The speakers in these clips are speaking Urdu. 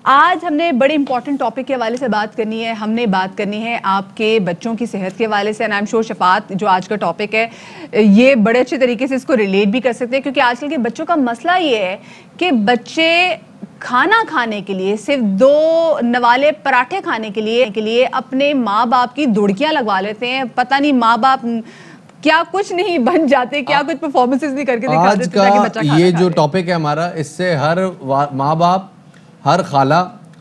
آج ہم نے بڑے امپورٹنٹ ٹاپک کے حوالے سے بات کرنی ہے. ہم نے بات کرنی ہے آپ کے بچوں کی صحت کے حوالے سے. اینڈ آئی ایم شیور شفاعت جو آج کا ٹاپک ہے یہ بڑے اچھے طریقے سے اس کو ریلیٹ بھی کر سکتے ہیں, کیونکہ آج کل کے بچوں کا مسئلہ یہ ہے کہ بچے کھانا کھانے کے لیے صرف 2 نوالے پراٹھے کھانے کے لیے اپنے ماں باپ کی دڑکیاں لگوا لیتے ہیں. پتہ نہیں ماں باپ کیا کچھ نہیں بن جاتے, کیا کچھ پرفارمنسز نہیں کر کے دکھا دیتے تاکہ بچہ کھانا یہ جو ٹاپک ہے ہمارا, اس سے ہر ماں باپ, ہر خالہ,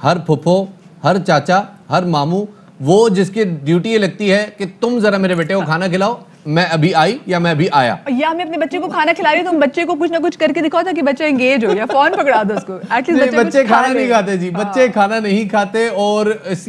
ہر پھپھو, ہر چاچا, ہر ماموں, وہ جس کی ڈیوٹی یہ لگتی ہے کہ تم ذرا میرے بیٹے کو کھانا کھلاؤ, میں ابھی آئی یا میں ابھی آیا, یا میں اپنے بچے کو کھانا کھلا رہی ہوں تو بچے کو کچھ نہ کچھ کر کے دکھاؤ تاکہ بچہ انگیج ہو, یا فون پکڑا دو اس کو. بچے کھانا نہیں کھاتے جی, بچے کھانا نہیں کھاتے. اور اس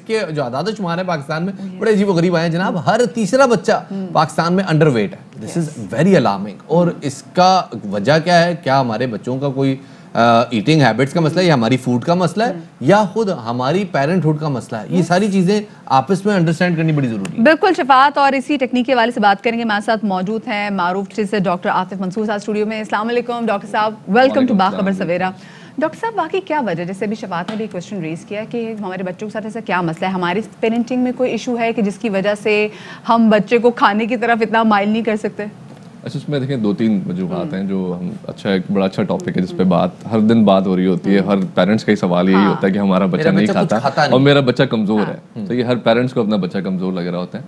کے جو اعداد و شمار ہے پاکستان میں بڑے عجیب و غریب آئے ہیں جناب. ہر تیسرا بچہ پاکستان میں انڈر ویٹ ہے. دس از ویری الارمنگ. اور اس کا وجہ کیا ہے؟ کیا ہمارے بچوں کا کوئی ایٹنگ ہیبٹس کا مسئلہ ہے, یا ہماری فوڈ کا مسئلہ ہے, یا خود ہماری پیرنٹ ہوڈ کا مسئلہ ہے؟ یہ ساری چیزیں آپس میں انڈرسٹینڈ کرنی بڑی ضروری ہے. بالکل شفاعت, اور اسی ٹیکنیک کے والے سے بات کریں گے. ہمارے ساتھ موجود ہیں معروف سے ڈاکٹر عاطف منصور صاحب اسٹوڈیو میں. السلام علیکم ڈاکٹر صاحب, ویلکم ٹو باخبر سویرا. ڈاکٹر صاحب واقعی کیا وجہ, جیسے ابھی شفاعت نے بھی کویشچن ریز کیا کہ ہمارے بچوں کے ساتھ ایسا کیا مسئلہ ہے, ہماری پیرنٹنگ میں کوئی ایشو ہے کہ جس کی وجہ سے ہم بچے کو کھانے کی طرف اتنا مائل نہیں کر سکتے؟ اچھا, اس میں دیکھیں 2-3 وجوہات ہیں جو ہم ایک بڑا اچھا ٹاپک ہے جس پہ ہر دن بات ہو رہی ہوتی ہے. ہر پیرنٹس کا ہی سوال یہی ہوتا ہے کہ ہمارا بچہ نہیں کھاتا اور میرا بچہ کمزور ہے. تو یہ ہر پیرنٹس کو اپنا بچہ کمزور لگ رہا ہوتا ہے.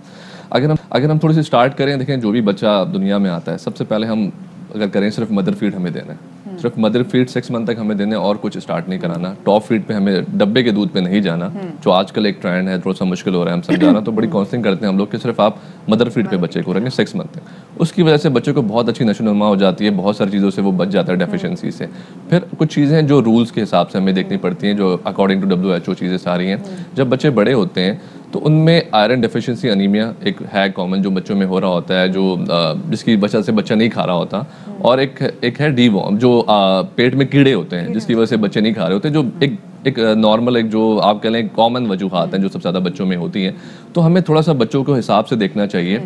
اگر ہم تھوڑی سی اسٹارٹ کریں, دیکھیں جو بھی بچہ دنیا میں آتا ہے سب سے پہلے ہم اگر کریں صرف مدر فیڈ ہمیں دینا ہے, صرف مدر فیڈ 6 منتھ تک ہمیں دینے, اور کچھ اسٹارٹ نہیں کرانا. ٹاپ فیڈ پہ ہمیں ڈبے کے دودھ پہ نہیں جانا, جو آج کل ایک ٹرینڈ ہے, تھوڑا سا مشکل ہو رہا ہے ہم سمجھانا. تو بڑی کاؤنسلنگ کرتے ہیں ہم لوگ کہ صرف آپ مدر فیڈ پہ بچے کو رکھیں 6 منتھ تک. اس کی وجہ سے بچے کو بہت اچھی نشو و نما ہو جاتی ہے, بہت ساری چیزوں سے وہ بچ جاتا ہے ڈیفیشنسی سے. پھر کچھ چیزیں جو رولس کے حساب سے ہمیں دیکھنی پڑتی ہیں, جو اکارڈنگ ٹو WHO چیزیں ساری ہیں. جب بچے بڑے ہوتے ہیں تو ان میں آئرن ڈیفیشنسی انیمیا ایک ہے کامن, جو بچوں میں ہو رہا ہوتا ہے, جو جس کی وجہ سے بچہ نہیں کھا رہا ہوتا. اور ایک ہے ڈی وارم, جو پیٹ میں کیڑے ہوتے ہیں جس کی وجہ سے بچے نہیں کھا رہے ہوتے, جو ایک نارمل, ایک جو آپ کہہ لیں کامن وجوہات ہیں جو سب سے زیادہ بچوں میں ہوتی ہیں. تو ہمیں تھوڑا سا بچوں کو حساب سے دیکھنا چاہیے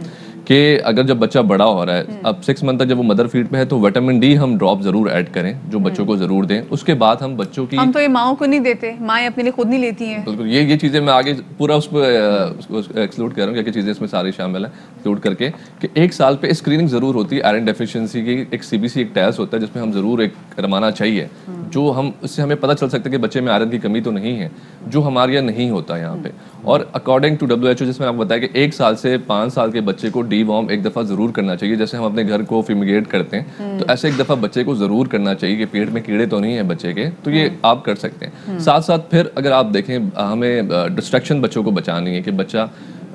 کہ اگر جب بچہ بڑا ہو رہا ہے, اب 6 منتھ تک جب وہ مدر فیڈ پہ ہے, تو وٹامن ڈی ہم ڈراپ ضرور ایڈ کریں, جو بچوں کو ضرور دیں. اس کے بعد ہم بچوں کی, ہم تو یہ ماؤں کو نہیں دیتے, مائیں اپنے لیے خود نہیں لیتی ہیں. بالکل یہ چیزیں میں آگے پورا اس پہ ایکسکلوڈ کر رہا ہوں, کیا چیزیں اس میں ساری شامل ہیں, ایکسکلوڈ کر کے کہ 1 سال پہ اسکریننگ ضرور ہوتی ہے آئرن ڈیفیشنسی کی. ایک CBC ایک ٹیسٹ ہوتا ہے جس میں ہم ضرور ایک کروانا چاہیے, جو اس سے ہمیں پتہ چل سکتا ہے کہ بچے میں آئرن کی کمی تو نہیں ہے, جو ہمارے یہاں نہیں ہوتا یہاں پہ. اور اکارڈنگ ٹو WHO جس میں آپ کو بتایا کہ 1 سال سے 5 سال کے بچے کو ڈی وارم ایک دفعہ ضرور کرنا چاہیے. جیسے ہم اپنے گھر کو فیمیگیٹ کرتے ہیں, تو ایسے ایک دفعہ بچے کو ضرور کرنا چاہیے کہ پیٹ میں کیڑے تو نہیں ہیں بچے کے. تو یہ آپ کر سکتے ہیں. ساتھ ساتھ پھر اگر آپ دیکھیں, ہمیں ڈسٹریکشن بچوں کو بچانی ہے, کہ بچہ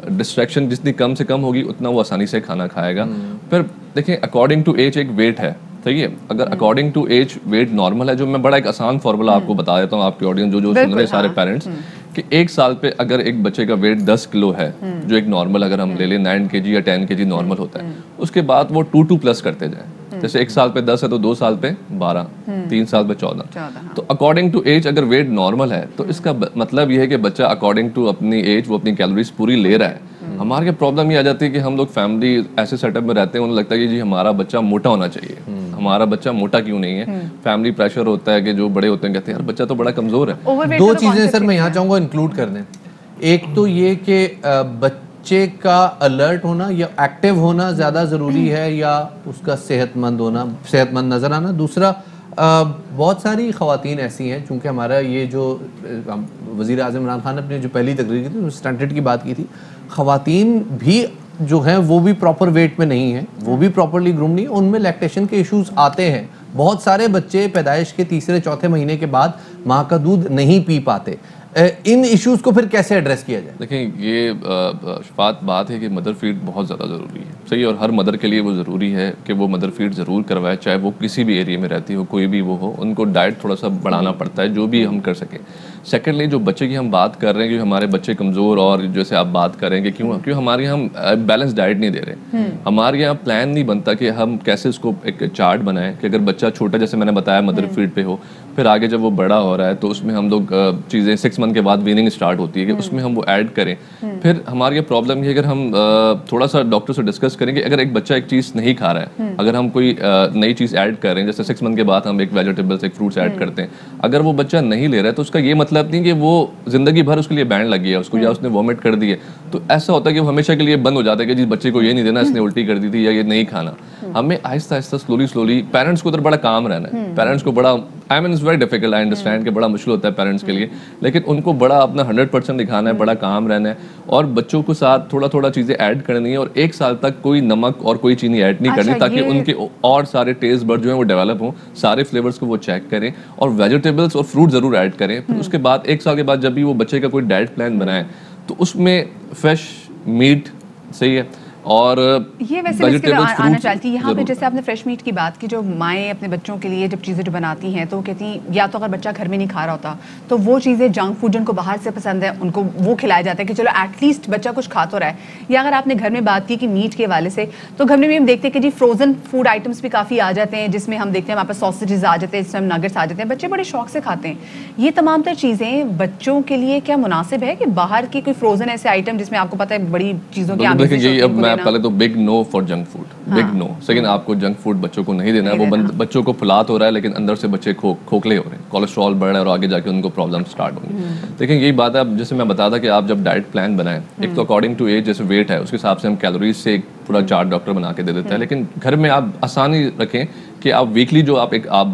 ڈسٹریکشن جتنی کم سے کم ہوگی اتنا وہ آسانی سے کھانا کھائے گا. پھر دیکھیں اکارڈنگ ٹو ایج ایک ویٹ ہے, صحیح ہے. اگر according to age weight normal ہے, جو میں بڑا ایک آسان فارمولا آپ کو بتا دیتا ہوں, آپ کی آڈینس جو سن رہے ہیں سارے پیرنٹس, کہ 1 سال پہ اگر ایک بچے کا ویٹ 10 کلو ہے, جو ایک نارمل اگر ہم لے لیں 9 kg یا 10 kg نارمل ہوتا ہے, اس کے بعد وہ 2 پلس کرتے جائیں. جیسے 1 سال پہ 10 ہے تو 2 سال پہ 12, 3 سال پہ 14. تو اکارڈنگ ٹو ایج اگر ویٹ نارمل ہے, تو اس کا مطلب یہ ہے کہ بچہ اکارڈنگ ٹو اپنی ایج وہ اپنی کیلوریز پوری لے رہا ہے. ہمارے پرابلم یہ آ جاتی ہے کہ ہم لوگ فیملی ایسے سیٹ اپ میں رہتے ہیں, انہیں لگتا ہے کہ جی ہمارا بچہ موٹا ہونا چاہیے, ہمارا بچہ موٹا کیوں نہیں ہے. فیملی پریشر ہوتا ہے کہ جو بڑے ہوتے ہیں کہتے ہیں یار بچہ تو بڑا کمزور ہے. 2 چیزیں سر میں یہاں چاہوں گا انکلوڈ کر دیں. ایک تو یہ کہ بچے کا الرٹ ہونا یا ایکٹیو ہونا زیادہ ضروری ہے, یا اس کا صحت مند نظر آنا. دوسرا, بہت ساری خواتین ایسی ہیں, چونکہ ہمارا یہ جو وزیر اعظم عمران خان نے اپنی جو پہلی تقریر کی تھی اسٹنٹڈ کی بات کی تھی, خواتین بھی جو ہیں وہ بھی پراپر ویٹ میں نہیں ہیں, وہ بھی پراپرلی گروم نہیں, ان میں لیکٹیشن کے ایشوز آتے ہیں. بہت سارے بچے پیدائش کے 3-4 مہینے کے بعد ماں کا دودھ نہیں پی پاتے. ان ایشوز کو پھر کیسے ایڈریس کیا جائے؟ دیکھیں یہ بات ہے کہ مدر فیڈ بہت زیادہ ضروری ہے, صحیح, اور ہر مدر کے لیے وہ ضروری ہے کہ وہ مدر فیڈ ضرور کروائے, چاہے وہ کسی بھی ایریا میں رہتی ہو, کوئی بھی وہ ہو. ان کو ڈائٹ تھوڑا سا بڑھانا پڑتا ہے, جو بھی ہم کر سکیں. سیکنڈلی جو بچے کی ہم بات کر رہے ہیں کہ ہمارے بچے کمزور, اور جیسے آپ بات کریں کہ کیوں ہمارے یہاں ہم بیلنس ڈائٹ نہیں دے رہے. ہمارے یہاں پلان نہیں بنتا کہ ہم کیسے اس کو ایک چارٹ بنائیں کہ اگر بچہ چھوٹا, جیسے میں نے بتایا مدر فیڈ پہ ہو, پھر آگے جب وہ بڑا ہو رہا ہے تو اس میں ہم لوگ چیزیں 6 منتھ کے بعد ویننگ اسٹارٹ ہوتی ہے کہ اس میں ہم وہ ایڈ کریں. پھر ہماری یہ پرابلم یہ اگر ہم تھوڑا سا ڈاکٹر سے ڈسکس کریں کہ اگر ایک بچہ ایک چیز نہیں کھا رہا ہے, اگر ہم کوئی نئی چیز ایڈ کر رہے ہیں, جیسے 6 منتھ کے بعد ہم ایک ویجیٹیبلس ایک فروٹس ایڈ کرتے ہیں, اگر وہ بچہ نہیں لے رہا ہے تو اس کا یہ مطلب نہیں کہ وہ زندگی بھر اس کے لیے بینڈ لگی ہے اس کو, یا اس نے وامٹ کر دی ہے. تو ایسا ہوتا ہے کہ وہ ہمیشہ کے لیے بند ہو جاتا ہے کہ جی بچے کو یہ نہیں دینا, اس نے الٹی کر دی تھی یا یہ نہیں کھانا. ہمیں آہستہ آہستہ سلولی پیرنٹس کو ادھر بڑا کام رہنا ہے. پیرنٹس کو بڑا I mean it's very difficult, I understand کہ بڑا مشکل ہوتا ہے پیرنٹس کے لیے, لیکن ان کو بڑا اپنا 100% دکھانا ہے, بڑا کام رہنا ہے, اور بچوں کو ساتھ تھوڑا تھوڑا چیزیں ایڈ کرنی ہے, اور 1 سال تک کوئی نمک اور کوئی چینی ایڈ نہیں کرنی, تاکہ ان کے اور سارے ٹیسٹ بڈ جو ہیں وہ ڈیولپ ہوں, سارے فلیورس کو وہ چیک کریں, اور ویجیٹیبلس اور فروٹ ضرور ایڈ کریں. پھر اس کے بعد 1 سال کے بعد جب بھی وہ بچے کا کوئی ڈائٹ پلان بنائیں تو اس میں فریش میٹ صحیح ہے, اور یہ ویسے آنا چاہتی ہے یہاں پہ. جیسے آپ نے فریش میٹ کی بات کی, جو مائیں اپنے بچوں کے لیے جب چیزیں جو بناتی ہیں تو وہ کہتی ہیں یا تو اگر بچہ گھر میں نہیں کھا رہا ہوتا تو وہ چیزیں جنک فوڈ جن کو باہر سے پسند ہے ان کو وہ کھلایا جاتا ہے کہ چلو ایٹ لیسٹ بچہ کچھ کھا تو رہا ہے. یا اگر آپ نے گھر میں بات کی کہ میٹ کے حوالے سے, تو گھر میں بھی ہم دیکھتے ہیں کہ جی فروزن فوڈ آئٹمس بھی کافی آ جاتے ہیں, جس میں ہم دیکھتے ہیں ہمارے پاس ساسیجز آ جاتے ہیں, جس میں نگٹس آ جاتے ہیں, بچے بڑے شوق سے کھاتے ہیں. یہ تمام تر چیزیں بچوں کے لیے کیا مناسب ہے کہ باہر کی کوئی فروزن ایسے آئٹم جس میں آپ کو پتہ ہے بڑی چیزوں کی اب میں پہلے تو big no for junk food, big no. Second, آپ کو جنک فوڈ بچوں کو نہیں دینا ہے. وہ بچوں کو پھلات ہو رہا ہے لیکن اندر سے بچے کھوکھلے ہو رہے ہیں, کولیسٹرول بڑھ رہا ہے, اور آگے جا کے ان کو پرابلم اسٹارٹ ہوں گی. لیکن یہی بات ہے, اب جیسے میں بتا تھا کہ آپ جب ڈائٹ پلان بنائیں, ایک تو اکارڈنگ ٹو ایج جیسے ویٹ ہے اس کے حساب سے ہم کیلوریز سے ایک پورا چارٹ ڈاکٹر بنا کے دے دیتا ہے. لیکن گھر میں آپ آسانی رکھیں کہ آپ ویکلی جو آپ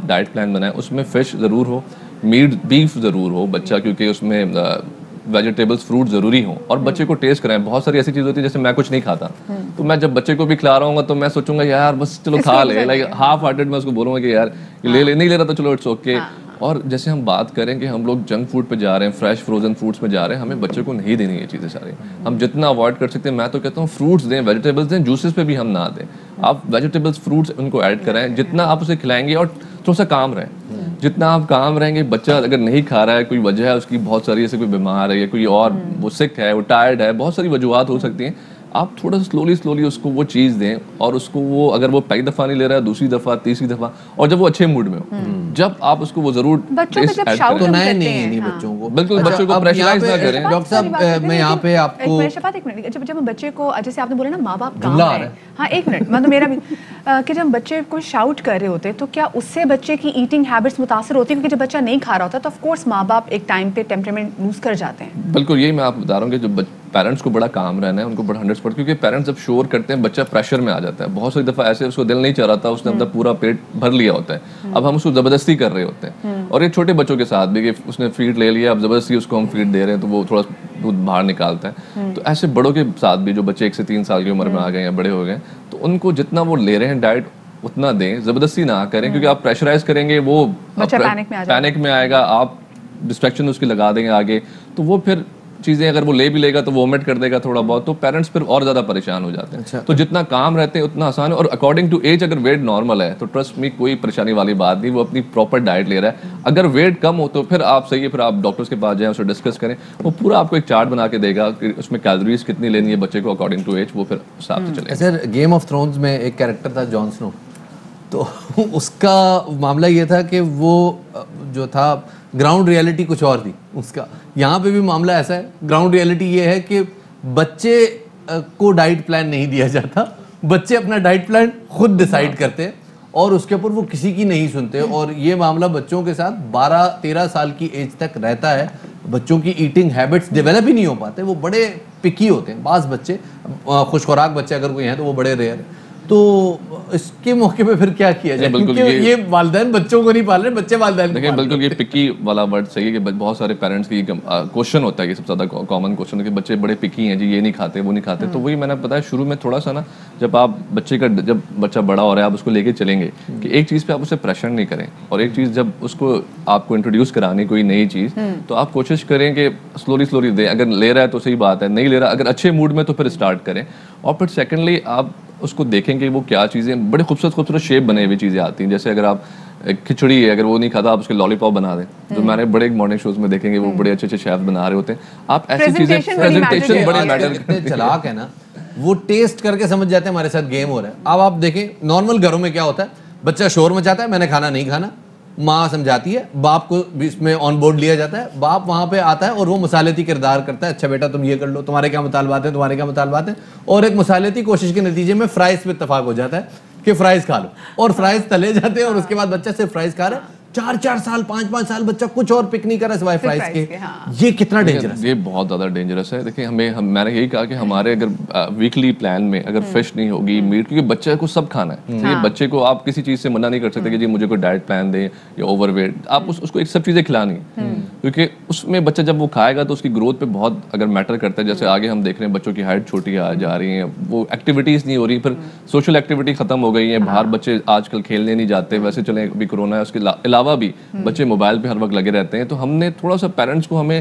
ڈائٹ پلان بنائیں اس میں فش ضرور ہو, میٹ بیف ضرور ہو بچہ, کیونکہ اس میں ویجیٹیبلس فروٹ ضروری ہوں, اور بچے کو ٹیسٹ کرائیں. بہت ساری ایسی چیز ہوتی ہے جیسے میں کچھ نہیں کھاتا, تو میں جب بچے کو بھی کھلا رہا ہوں گا تو میں سوچوں گا یار بس چلو کھا لے, لائک ہاف ہارٹیڈ میں اس کو بولوں گا کہ یار نہیں لے رہا تو چلو اٹس اوکے. اور جیسے ہم بات کریں کہ ہم لوگ جنک فوڈ پہ جا رہے ہیں, فریش فروزن فوڈس میں جا رہے ہیں, ہمیں بچے کو نہیں دینی یہ چیزیں ساری. ہم جتنا اوائڈ کر سکتے ہیں, میں تو کہتا ہوں فروٹس دیں, ویجیٹیبلس دیں, جوسز پہ بھی ہم نہ دیں. آپ ویجیٹیبلس فروٹس ان کو ایڈ کرائیں, جتنا آپ اسے کھلائیں گے, اور تھوڑا سا کام رہیں. جتنا آپ کام رہیں گے, بچہ اگر نہیں کھا رہا ہے, کوئی وجہ ہے اس کی بہت ساری, جیسے کوئی بیمار ہے یا کوئی اور وہ سک ہے, وہ ٹائرڈ ہے, بہت ساری وجوہات ہو سکتی ہیں, آپ تھوڑا سا سلولی اس کو وہ چیز دیں, اور اس کو وہ اگر وہ پہلی دفعہ نہیں لے رہا ہے, دوسری دفعہ, تیسری دفعہ, اور جب وہ اچھے موڈ میں ہو, جب آپ اس کو وہ ضرور تو نئے نہیں بچوں کو, بالکل بچوں کو پریشرائز نہ کریں. ڈاکٹر صاحب میں یہاں پہ آپ کو ایک منٹ, جب ہم بچے کو, جیسے آپ نے بولا نا ماں باپ کام ہے, ہاں ایک منٹ, مطلب میرا بھی کہ جب بچے کو شاؤٹ کر رہے ہوتے تو کیا اس سے بچے کی ایٹنگ ہیبٹس متاثر ہوتی ہے, کیونکہ جب بچہ نہیں کھا رہا ہوتا تو آف کورس ماں باپ ایک ٹائم پہ ٹیمپرمنٹ لوز کر جاتے ہیں. بالکل یہی میں آپ بتا رہا ہوں کہ جو پیرنٹس کو بڑا کام رہنا ہے, ان کو بڑا 100%, کیونکہ پیرنٹس جب شور کرتے ہیں بچہ پریشر میں آ جاتا ہے. بہت سی دفعہ ایسے اس کو دل نہیں چاہ رہا تھا, اس نے اپنا پورا پیٹ بھر لیا ہوتا ہے, اب ہم اس کو زبردستی کر رہے ہوتے ہیں. اور یہ چھوٹے بچوں کے ساتھ بھی کہ اس نے فیڈ لے لیا, اب زبردستی اس کو ہم فیڈ دے رہے ہیں تو وہ تھوڑا دودھ باہر نکالتا ہے. تو ایسے بڑوں کے ساتھ بھی جو بچے 1 سے 3 سال کی عمر میں آ گئے یا بڑے ہو گئے, تو ان کو جتنا وہ لے رہے ہیں ڈائٹ اتنا دیں, زبردستی نہ کریں, کیونکہ آپ پریشرائز کریں گے وہ پینک میں آئے گا, آپ ڈسٹریکشن اس کی لگا دیں گے آگے, تو وہ پھر چیزیں اگر وہ لے بھی لے گا تو وہ وومٹ کر دے گا تھوڑا بہت, تو پیرنٹس پھر اور زیادہ پریشان ہو جاتے ہیں. تو جتنا کام رہتے ہیں اتنا آسان ہے, اور اکارڈنگ ٹو ایج اگر ویٹ نارمل ہے تو ٹرسٹ می کوئی پریشانی والی بات نہیں, وہ اپنی پراپر ڈائٹ لے رہا ہے. اگر ویٹ کم ہو تو پھر آپ صحیح ہے, پھر آپ ڈاکٹرس کے پاس جائیں, اس سے ڈسکس کریں, وہ پورا آپ کو ایک چارٹ بنا کے دے گا کہ اس میں کیلوریز کتنی لینی ہے بچے کو اکارڈنگ ٹو ایج, وہ پھر حساب سے چلے. سر گیم آف تھرونز میں ایک کیریکٹر تھا جان سنو, تو اس کا معاملہ یہ تھا کہ وہ جو تھا گراؤنڈ ریئلٹی کچھ اور تھی اس کا. یہاں پہ بھی معاملہ ایسا ہے, گراؤنڈ ریئلٹی یہ ہے کہ بچے کو ڈائٹ پلان نہیں دیا جاتا, بچے اپنا ڈائٹ پلان خود ڈیسائیڈ کرتے ہیں, اور اس کے اوپر وہ کسی کی نہیں سنتے. اور یہ معاملہ بچوں کے ساتھ 12-13 سال کی ایج تک رہتا ہے. بچوں کی ایٹنگ ہیبٹس ڈیولپ ہی نہیں ہو پاتے, وہ بڑے پکی ہوتے ہیں. بعض بچے خوش خوراک بچے اگر کوئی ہیں تو وہ بڑے ریئر ہیں. تو اس کے موقع پہ پھر کیا کیا جائے, کیونکہ یہ والدین بچوں کو نہیں پال رہے, بچے والدین. دیکھیں بالکل یہ پکی والا ورڈ صحیح ہے کہ بہت سارے پیرنٹس کی کوشچن ہوتا ہے, یہ سب سے زیادہ کامن کوشچن ہے کہ بچے بڑے پکی ہیں جی, یہ نہیں کھاتے وہ نہیں کھاتے. تو وہی میں نے بتایا شروع میں تھوڑا سا نا, جب آپ بچے کا جب بچہ بڑا ہو رہا ہے آپ اس کو لے کے چلیں گے کہ ایک چیز پہ آپ اسے پریشر نہیں کریں, اور ایک چیز جب اس کو آپ کو انٹروڈیوس کرانی کوئی نئی چیز, تو آپ کوشش کریں کہ سلولی دیں. اگر لے رہا ہے تو صحیح بات ہے, نہیں لے رہا اگر اچھے موڈ میں تو پھر اسٹارٹ کریں. اور پھر سیکنڈلی آپ اس کو دیکھیں کہ وہ کیا چیزیں, بڑے خوبصورت شیپ بنے ہوئی چیزیں آتی ہیں. جیسے اگر آپ کھچڑی ہے, اگر وہ نہیں کھاتا آپ اس کے لالی پاپ بنا دیں, جو میں نے بڑے مارننگ شوز میں دیکھیں گے وہ بڑے اچھے شیف بنا رہے ہوتے ہیں. آپ ایسی چیزیں, پریزنٹیشن بڑے میٹر چلاک ہے نا, وہ ٹیسٹ کر کے سمجھ جاتے ہیں ہمارے ساتھ گیم ہو رہا ہے. اب آپ دیکھیں نارمل گھروں میں کیا ہوتا ہے, بچہ شور مچاتا ہے, میں نے کھانا نہیں کھانا, ماں سمجھاتی ہے, باپ کو بھی اس میں آن بورڈ لیا جاتا ہے, باپ وہاں پہ آتا ہے اور وہ مصالحتی کردار کرتا ہے, اچھا بیٹا تم یہ کر لو, تمہارے کیا مطالبات ہیں, تمہارے کیا مطالبات ہیں, اور ایک مصالحتی کوشش کے نتیجے میں فرائض پہ اتفاق ہو جاتا ہے کہ فرائض کھا لو, اور فرائض تلے جاتے ہیں, اور اس کے بعد بچہ صرف فرائض کھا رہا ہے, 4 سال 5 سال بچہ کچھ اور پک نہیں کر رہا سوائے فرائض کے. یہ کتنا ڈینجرس ہے؟ یہ بہت زیادہ ڈینجرس ہے. دیکھیں میں نے یہی کہا کہ ہمارے اگر ویکلی پلان میں اگر فش نہیں ہوگی, میٹ, کیونکہ بچے کو سب کھانا ہے, یہ بچے کو آپ کسی چیز سے منع نہیں کر سکتے کہ جی مجھے کوئی ڈائٹ پلان دیں یا اوور ویٹ, آپ اس کو ایک سب چیزیں کھلانی ہیں, کیونکہ اس میں بچہ جب وہ کھائے گا تو اس کی گروتھ پہ بہت اگر میٹر کرتا ہے. جیسے آگے ہم دیکھ رہے ہیں بچوں کی ہائٹ چھوٹی جا رہی ہیں, وہ ایکٹیویٹیز نہیں ہو رہی, پھر سوشل ایکٹیویٹی ختم ہو گئی ہے, باہر بچے آج کل کھیلنے نہیں جاتے, ویسے چلیں ابھی کورونا ہے, اس کے علاوہ بھی بچے موبائل پہ ہر وقت لگے رہتے ہیں. تو ہم نے تھوڑا سا پیرنٹس کو ہمیں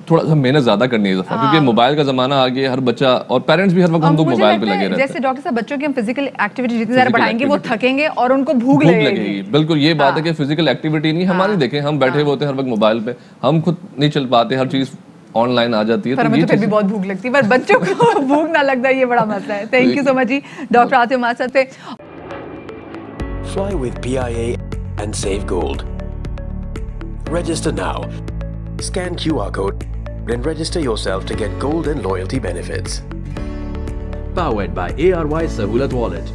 تھوڑا سا محنت زیادہ کرنی ہے دفعہ, کیونکہ موبائل کا زمانہ آ گیا, ہر بچہ اور پیرنٹس بھی ہر وقت ہم لوگ موبائل پہ لگے رہتے ہیں. جیسے ڈاکٹر صاحب بچوں کی ہم فزیکل ایکٹیویٹی جتنی زیادہ بڑھائیں گے وہ تھکیں گے اور ان کو بھوک لگے گی. بالکل یہ بات ہے کہ فزیکل ایکٹیویٹی نہیں ہماری, دیکھیں ہم بیٹھے ہوتے ہیں ہر وقت موبائل پہ, ہم خود نہیں چل پاتے, ہر چیز آن لائن آ جاتی ہے, پر ہمیں تو پھر بھی بہت بھوک لگتی ہے, پر بچوں کو بھوک نہ لگتا, یہ بڑا مسئلہ ہے. تھینک یو سو مچ جی ڈاکٹر عاطف ہمارے ساتھ تھے. Fly with PIA and save gold. Register now. Scan QR code and register yourself to get gold and loyalty benefits. Powered by ARY Sahulat Wallet.